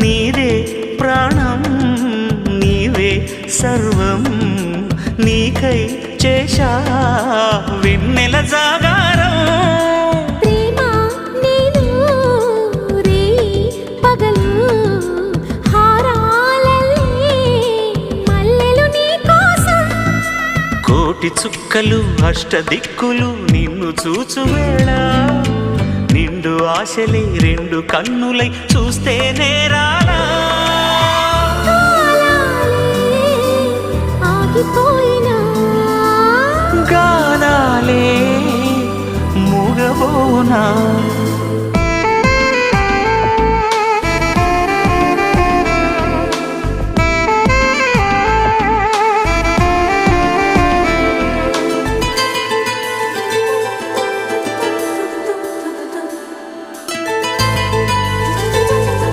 నీదే ప్రాణం నీవే సర్వం నీకై చేశా వెన్నెల జాగారం ప్రేమ నేను రే పగలు హారాలల్లే మల్లెలు నీ కోసం కోటి చుక్కలు అష్టదిక్కులు నిన్ను చూచువేళ నిండు ఆశలే రెండు కన్నులై చూస్తే నేరాలా ఆగిపోయినా గానాలే మూగబోనా